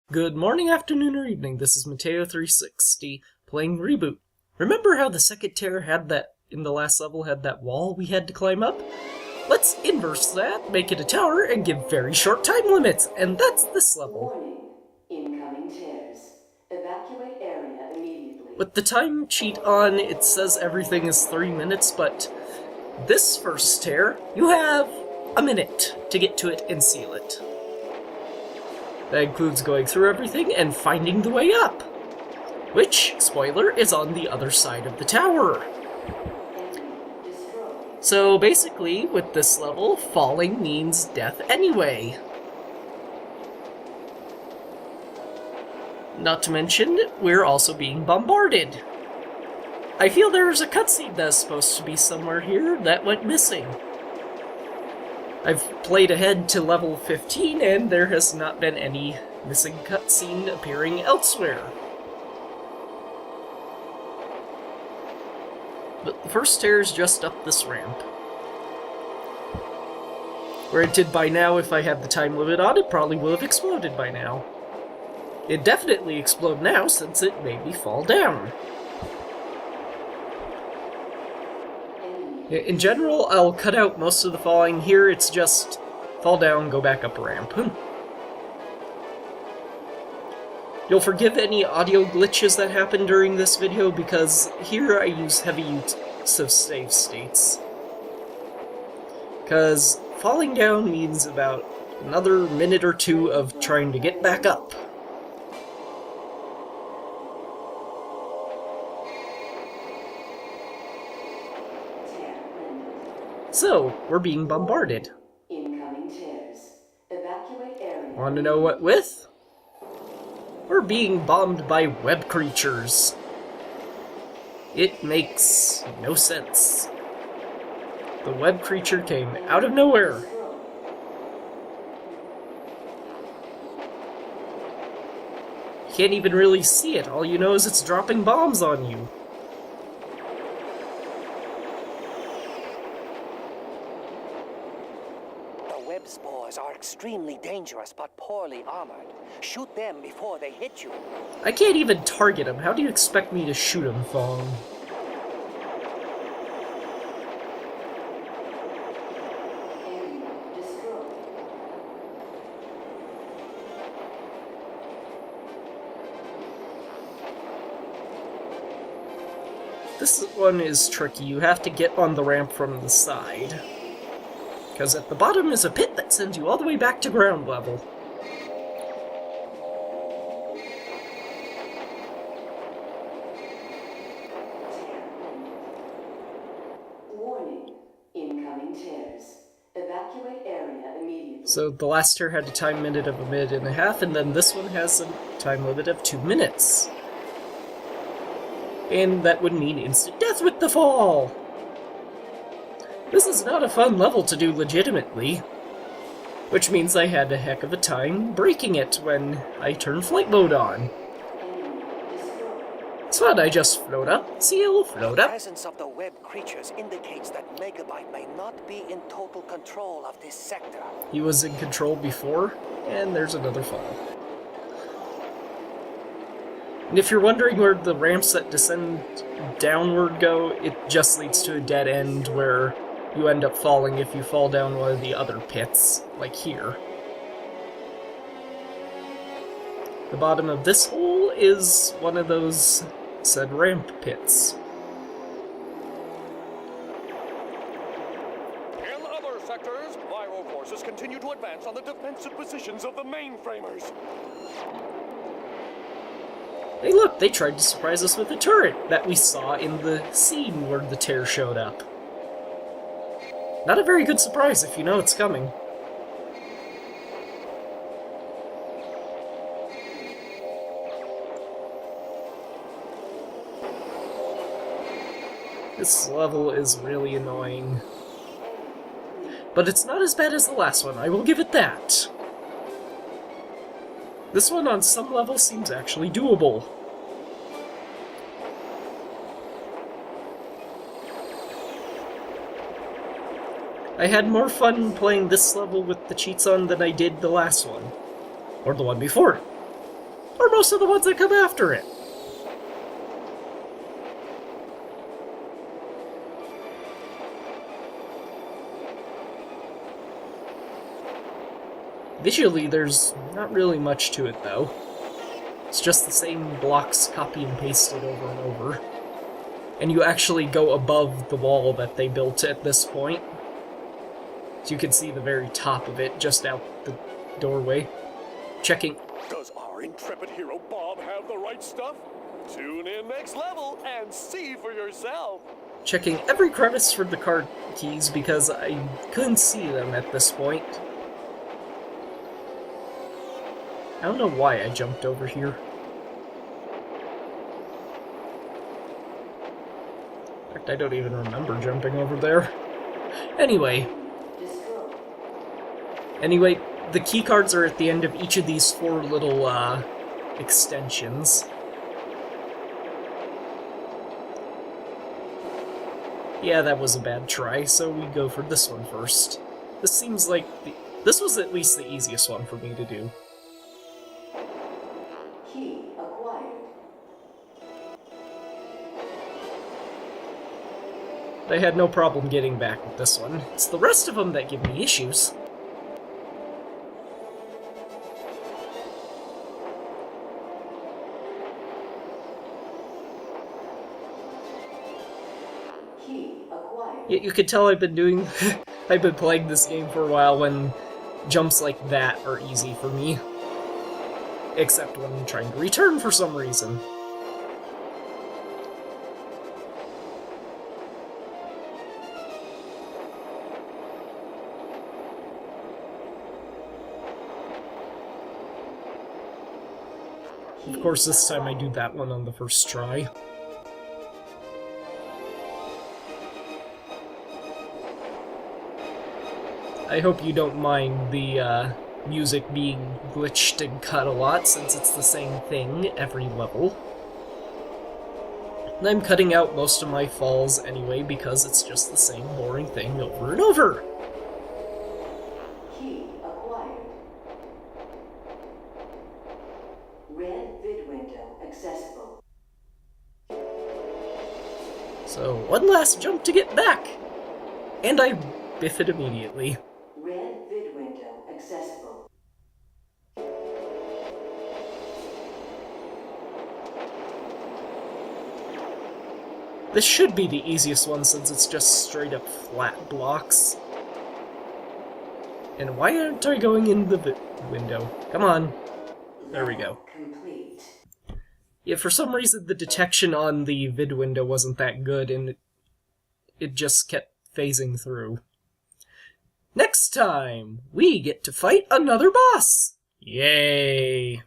Good morning, afternoon, or evening. This is Mateo360 playing ReBoot. Remember how the second tier had that, in the last level, had that wall we had to climb up? Let's inverse that, make it a tower, and give very short time limits, and that's this level. Warning. Incoming tears. Evacuate area immediately. With the time cheat on, it says everything is 3 minutes, but this first tier, you have a minute to get to it and seal it. That includes going through everything and finding the way up, which, spoiler, is on the other side of the tower. So basically, with this level, falling means death anyway. Not to mention, we're also being bombarded. I feel there's a cutscene that's supposed to be somewhere here that went missing. I've played ahead to level 15, and there has not been any missing cutscene appearing elsewhere. But the first stair is just up this ramp. Granted, by now, if I had the time limit on, it probably will have exploded by now. It'd definitely explode now, since it made me fall down. In general, I'll cut out most of the falling. Here, it's just fall down, go back up a ramp. You'll forgive any audio glitches that happen during this video, because here I use heavy use of save states. Because falling down means about another minute or two of trying to get back up. So, we're being bombarded. Incoming tears. Evacuate area. Want to know what with? We're being bombed by web creatures. It makes no sense. The web creature came out of nowhere. You can't even really see it. All you know is it's dropping bombs on you. Spores are extremely dangerous but poorly armored. Shoot them before they hit you. I can't even target them. How do you expect me to shoot them, Fong? This one is tricky. You have to get on the ramp from the side. Because at the bottom is a pit that sends you all the way back to ground level. Warning. Incoming tears. Evacuate area immediately. So the last tier had a time limit of 1.5 minutes, and then this one has a time limit of 2 minutes. And that would mean instant death with the fall! This is not a fun level to do legitimately, which means I had a heck of a time breaking it when I turned flight mode on. It's fun, I just float up, seal, float The up. presence of the web creatures indicates that Megabyte may not be in total control of this sector. He was in control before, and there's another fall. And if you're wondering where the ramps that descend downward go, it just leads to a dead end where you end up falling if you fall down one of the other pits, like here. The bottom of this hole is one of those said ramp pits. In other sectors, viral forces continue to advance on the defensive positions of the mainframers. Hey look, they tried to surprise us with a turret that we saw in the scene where the tear showed up. Not a very good surprise if you know it's coming. This level is really annoying. But it's not as bad as the last one, I will give it that. This one on some level seems actually doable. I had more fun playing this level with the cheats on than I did the last one. Or the one before. or most of the ones that come after it. Visually, there's not really much to it, though. It's just the same blocks copy and pasted over and over. And you actually go above the wall that they built at this point. So you can see the very top of it, just out the doorway. Checking. Does our intrepid hero Bob have the right stuff? Tune in next level and see for yourself. Checking every crevice for the card keys because I couldn't see them at this point. I don't know why I jumped over here. In fact, I don't even remember jumping over there. Anyway, the key cards are at the end of each of these 4 little, extensions. Yeah, that was a bad try, so we go for this one first. This seems like this was at least the easiest one for me to do. Key acquired. I had no problem getting back with this one. It's the rest of them that give me issues. Key acquired. You could tell I've been doing... I've been playing this game for a while when jumps like that are easy for me. Except when I'm trying to return for some reason. Of course, this time I do that one on the first try. I hope you don't mind the music being glitched and cut a lot, since it's the same thing every level. And I'm cutting out most of my falls anyway, because it's just the same boring thing over and over. Key acquired. Red vid window accessible. So, one last jump to get back! And I biff it immediately. Red vid window accessible. This should be the easiest one since it's just straight up flat blocks. And why aren't I going in the window? Come on. There we go. Complete. Yeah, for some reason the detection on the vid window wasn't that good and it just kept phasing through. Next time, we get to fight another boss! Yay!